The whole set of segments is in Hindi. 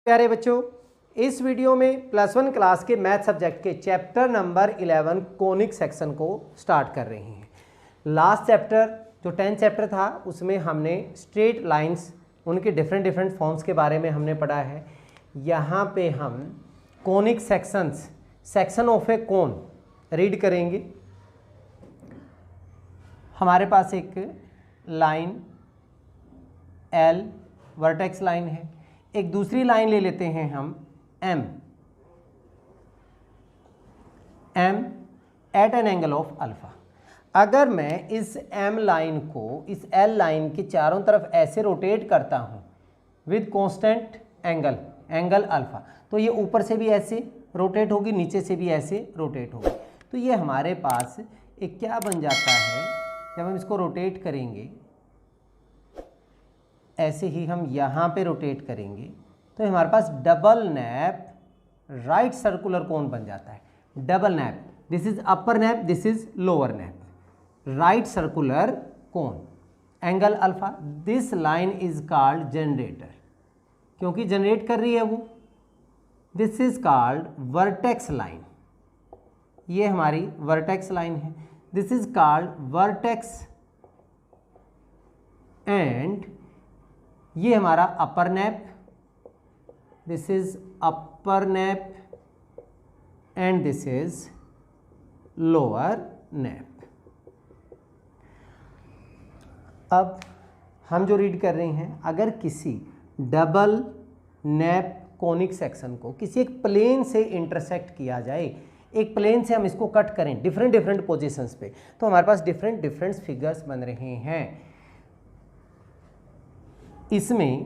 प्यारे बच्चों, इस वीडियो में +1 क्लास के मैथ सब्जेक्ट के चैप्टर नंबर 11 कोनिक सेक्शन को स्टार्ट कर रहे हैं। लास्ट चैप्टर जो 10 चैप्टर था उसमें हमने स्ट्रेट लाइंस उनके डिफरेंट फॉर्म्स के बारे में हमने पढ़ा है। यहाँ पे हम conic sections, section of A cone read करेंगे। हमारे पास एक लाइन एल वर्टेक्स लाइन है, एक दूसरी लाइन ले लेते हैं हम aim at an angle of alpha. अगर मैं इस एम लाइन को इस एल लाइन के चारों तरफ ऐसे रोटेट करता हूँ विद कांस्टेंट एंगल अल्फ़ा, तो ये ऊपर से भी ऐसे रोटेट होगी, नीचे से भी ऐसे रोटेट होगी। तो ये हमारे पास एक क्या बन जाता है, जब हम इसको रोटेट करेंगे ऐसे ही हम यहाँ पे रोटेट करेंगे तो हमारे पास double nappe right circular cone बन जाता है। Double nappe, this is upper nappe, this is lower nappe, right circular cone angle alpha. This line is called generator, क्योंकि जनरेट कर रही है वो। This is called vertex line, ये हमारी वर्टेक्स लाइन है। This is called vertex and ये हमारा upper nappe, this is upper nappe and this is lower nappe. अब हम जो रीड कर रहे हैं, अगर किसी डबल नैप कोनिक सेक्शन को किसी एक प्लेन से इंटरसेक्ट किया जाए, एक प्लेन से हम इसको कट करें डिफरेंट पोजीशंस पे, तो हमारे पास डिफरेंट फिगर्स बन रहे हैं। इसमें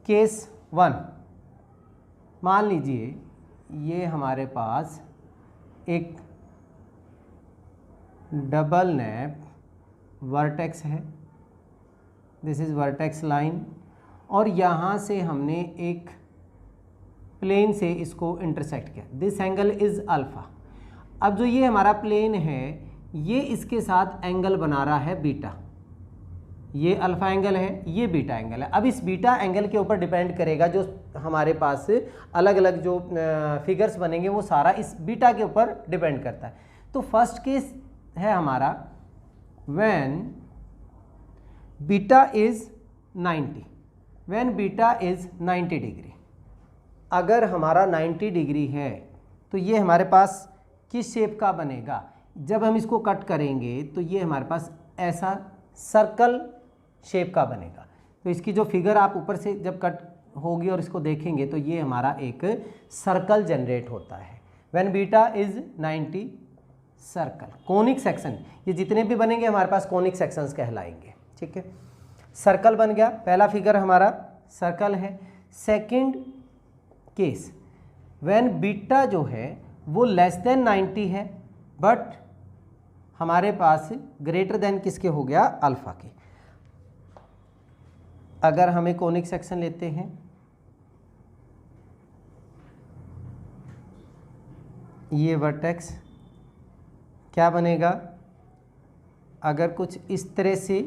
केस 1, मान लीजिए ये हमारे पास एक डबल नैप वर्टेक्स है, दिस इज वर्टेक्स लाइन, और यहाँ से हमने एक प्लेन से इसको इंटरसेक्ट किया। This angle is alpha. अब जो ये हमारा प्लेन है ये इसके साथ एंगल बना रहा है बीटा, ये अल्फ़ा एंगल है, ये बीटा एंगल है। अब इस बीटा एंगल के ऊपर डिपेंड करेगा जो हमारे पास अलग अलग जो फिगर्स बनेंगे वो सारा इस बीटा के ऊपर डिपेंड करता है। तो फर्स्ट केस है हमारा when beta is 90, when beta is 90 degree. अगर हमारा 90 डिग्री है तो ये हमारे पास किस शेप का बनेगा, जब हम इसको कट करेंगे तो ये हमारे पास ऐसा सर्कल शेप का बनेगा। तो इसकी जो फिगर आप ऊपर से जब कट होगी और इसको देखेंगे तो ये हमारा एक सर्कल जनरेट होता है। When beta is 90 circle conic section, ये जितने भी बनेंगे हमारे पास कोनिक सेक्शंस कहलाएंगे। ठीक है, सर्कल बन गया, पहला फिगर हमारा सर्कल है। सेकंड केस व्हेन बीटा जो है वो लेस देन 90 है बट हमारे पास ग्रेटर देन किसके हो गया, अल्फ़ा के। अगर हमें कोनिक सेक्शन लेते हैं, ये वर्टेक्स क्या बनेगा, अगर कुछ इस तरह से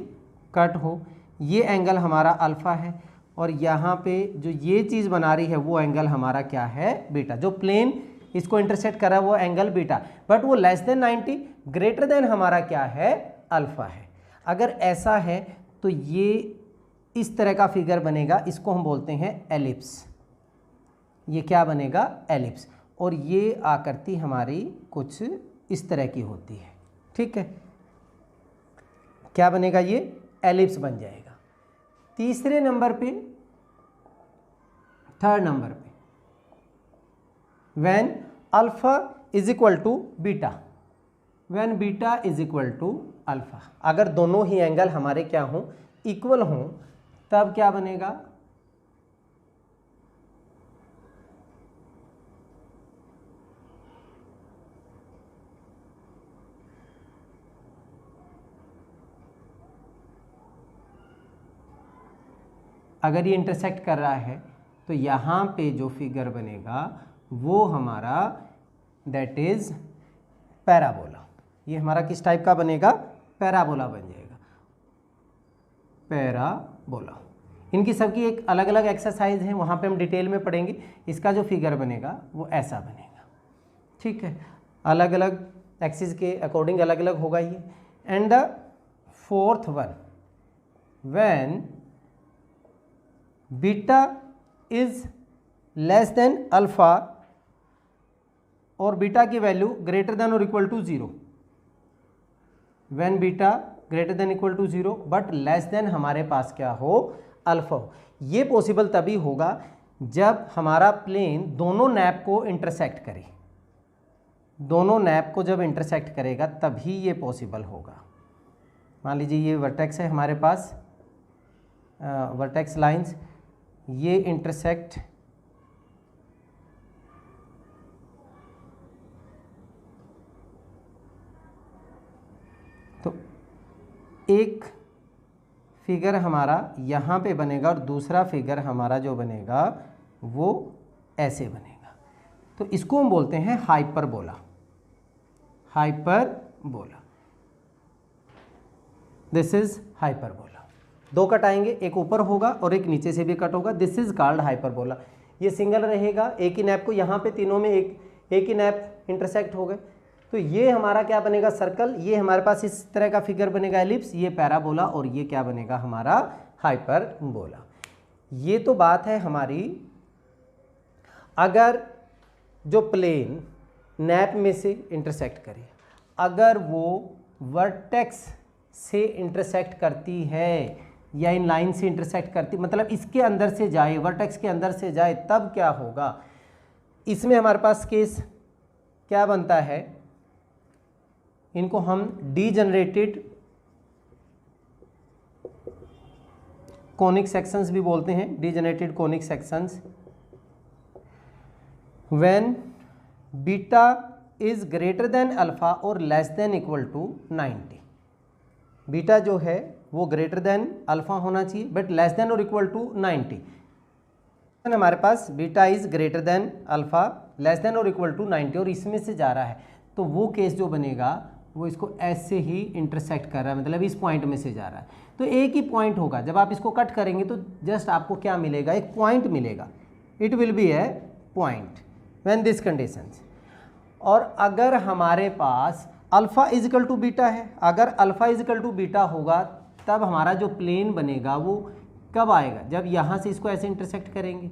कट हो, ये एंगल हमारा अल्फ़ा है और यहाँ पे जो ये चीज़ बना रही है वो एंगल हमारा क्या है, बीटा। जो प्लेन इसको इंटरसेक्ट कर रहा है वो एंगल बीटा, बट वो लेस देन 90, ग्रेटर देन हमारा क्या है, अल्फ़ा है। अगर ऐसा है तो ये इस तरह का फिगर बनेगा, इसको हम बोलते हैं एलिप्स। ये क्या बनेगा, एलिप्स, और ये आकृति हमारी कुछ इस तरह की होती है। ठीक है, क्या बनेगा, ये एलिप्स बन जाएगा। तीसरे नंबर पे, थर्ड नंबर पे, when alpha is equal to beta, when beta is equal to alpha, अगर दोनों ही एंगल हमारे क्या हों, इक्वल हों, तब क्या बनेगा, अगर ये इंटरसेक्ट कर रहा है तो यहाँ पे जो फिगर बनेगा वो हमारा दैट इज पैराबोला। ये हमारा किस टाइप का बनेगा, पैराबोला बन जाएगा, पैराबोला। इनकी सबकी एक अलग अलग एक्सरसाइज है, वहाँ पे हम डिटेल में पढ़ेंगे। इसका जो फिगर बनेगा वो ऐसा बनेगा, ठीक है, अलग अलग एक्सिस के अकॉर्डिंग अलग अलग होगा ये। And the fourth one, when beta is less than alpha और बीटा की वैल्यू ग्रेटर देन और equal to 0, when beta greater than equal to 0 but less than हमारे पास क्या हो, अल्फा हो। ये पॉसिबल तभी होगा जब हमारा प्लेन दोनों नैप को इंटरसेक्ट करे, दोनों नैप को जब इंटरसेक्ट करेगा तभी ये पॉसिबल होगा। मान लीजिए ये वर्टेक्स है हमारे पास, वर्टेक्स लाइंस, ये इंटरसेक्ट तो एक फिगर हमारा यहाँ पे बनेगा और दूसरा फिगर हमारा जो बनेगा वो ऐसे बनेगा। तो इसको हम बोलते हैं hyperbola, hyperbola, this is hyperbola. दो कट आएंगे, एक ऊपर होगा और एक नीचे से भी कट होगा, दिस इज कॉल्ड हाइपरबोला। ये सिंगल रहेगा, एक ही नैप को, यहाँ पे तीनों में एक ही नैप इंटरसेक्ट हो गए, तो ये हमारा क्या बनेगा, सर्कल। ये हमारे पास इस तरह का फिगर बनेगा एलिप्स, ये पैराबोला, और ये क्या बनेगा हमारा हाइपरबोला। ये तो बात है हमारी अगर जो प्लेन नैप में से इंटरसेक्ट करे, अगर वो वर्टेक्स से इंटरसेक्ट करती है या इन लाइन से इंटरसेक्ट करती, मतलब इसके अंदर से जाए, वर्टेक्स के अंदर से जाए, तब क्या होगा। इसमें हमारे पास केस क्या बनता है, इनको हम डीजनरेटेड कोनिक सेक्शंस भी बोलते हैं, degenerated conic sections. When beta is greater than alpha और less than equal to 90, beta जो है वो ग्रेटर देन अल्फा होना चाहिए बट लेस देन और इक्वल टू 90। हमारे पास beta is greater than alpha, less than और इक्वल टू 90 और इसमें से जा रहा है, तो वो केस जो बनेगा वो इसको ऐसे ही इंटरसेक्ट कर रहा है, मतलब इस पॉइंट में से जा रहा है। तो एक ही पॉइंट होगा, जब आप इसको कट करेंगे तो जस्ट आपको क्या मिलेगा, एक पॉइंट मिलेगा, it will be A point when this conditions. और अगर हमारे पास अल्फ़ा इजिकल टू बीटा है, अगर अल्फ़ा इजिकल टू बीटा होगा तब हमारा जो प्लेन बनेगा वो कब आएगा, जब यहाँ से इसको ऐसे इंटरसेक्ट करेंगे।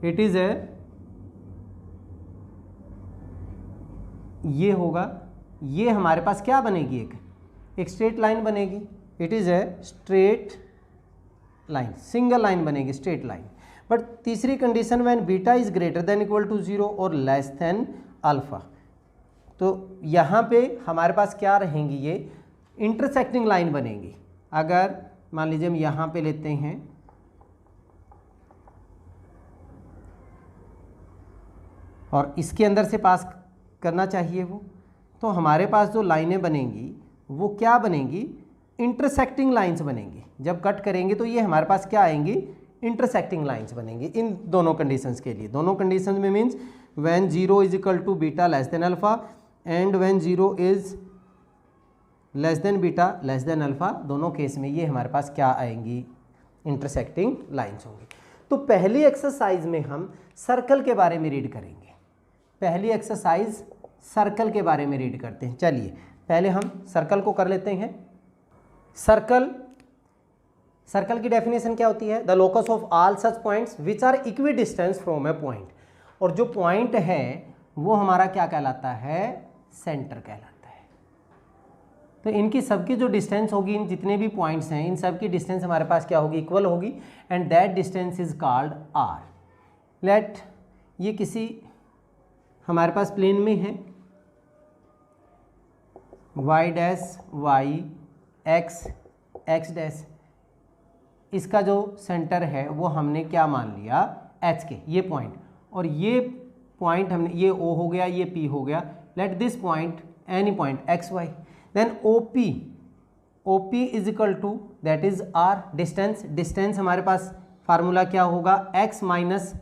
इट इज़ ए, ये होगा, ये हमारे पास क्या बनेगी, एक स्ट्रेट लाइन बनेगी। It is a straight line, single line बनेगी, स्ट्रेट लाइन। बट तीसरी condition, when beta is greater than equal to 0 और लेस देन अल्फा, तो यहाँ पे हमारे पास क्या रहेंगी, ये इंटरसेक्टिंग लाइन बनेगी। अगर मान लीजिए हम यहाँ पे लेते हैं, और इसके अंदर से पास करना चाहिए वो, तो हमारे पास जो लाइनें बनेंगी वो क्या बनेंगी, इंटरसेक्टिंग लाइंस बनेंगी। जब कट करेंगे तो ये हमारे पास क्या आएंगी, इंटरसेक्टिंग लाइंस बनेंगी इन दोनों कंडीशंस के लिए। दोनों कंडीशंस में means when 0 is equal to beta less than alpha and when 0 is less than beta less than alpha, दोनों केस में ये हमारे पास क्या आएंगी, इंटरसेक्टिंग लाइंस होंगी। तो पहली एक्सरसाइज में हम सर्कल के बारे में रीड करेंगे। पहली एक्सरसाइज सर्कल के बारे में रीड करते हैं। चलिए पहले हम सर्कल को कर लेते हैं। सर्कल की डेफिनेशन क्या होती है, the locus of all such points which are equidistance from a point. और जो पॉइंट है वो हमारा क्या कहलाता है, सेंटर कहलाता है। तो इनकी सबकी जो डिस्टेंस होगी, इन जितने भी पॉइंट्स हैं इन सब की डिस्टेंस हमारे पास क्या होगी, इक्वल होगी, and that distance is called R. Let ये किसी हमारे पास प्लेन में है, y dash y x x dash, इसका जो सेंटर है वो हमने क्या मान लिया, h के, ये पॉइंट, और ये पॉइंट हमने, ये O हो गया, ये P हो गया। Let this point any point x y, then OP is equal to that is r distance हमारे पास फार्मूला क्या होगा, x माइनस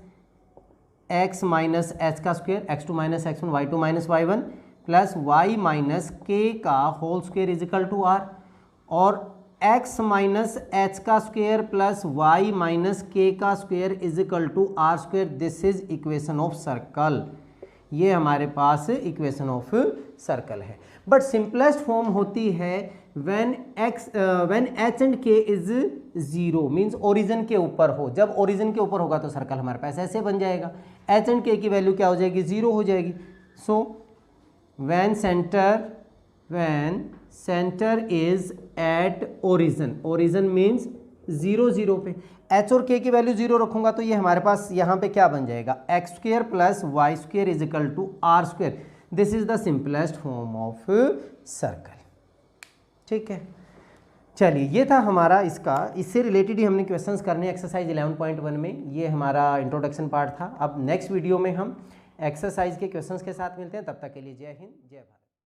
h का square, x2 minus x1 y2 minus y1 plus y minus k का whole square is equal to r। और x माइनस एच का square plus Y minus K का square is equal to R square, this is equation of circle. ये हमारे पास इक्वेशन ऑफ सर्कल है। बट सिंपलेस्ट फॉर्म होती है व्हेन एच एंड के इज जीरो, मीन्स ओरिजिन के ऊपर हो। जब ओरिजिन के ऊपर होगा तो सर्कल हमारे पास ऐसे बन जाएगा, एच एंड के की वैल्यू क्या हो जाएगी, जीरो हो जाएगी। So when centre is at origin, origin means zero zero पे, एच और के की वैल्यू जीरो रखूंगा तो ये हमारे पास यहाँ पे क्या बन जाएगा, X square plus Y square is equal to R square. This is the simplest form of circle. ठीक है, चलिए ये था हमारा इसका, इससे रिलेटेड ही हमने क्वेश्चंस करने एक्सरसाइज 11.1 में। ये हमारा इंट्रोडक्शन पार्ट था। अब नेक्स्ट वीडियो में हम एक्सरसाइज के क्वेश्चंस के साथ मिलते हैं, तब तक के लिए जय हिंद जय भारत।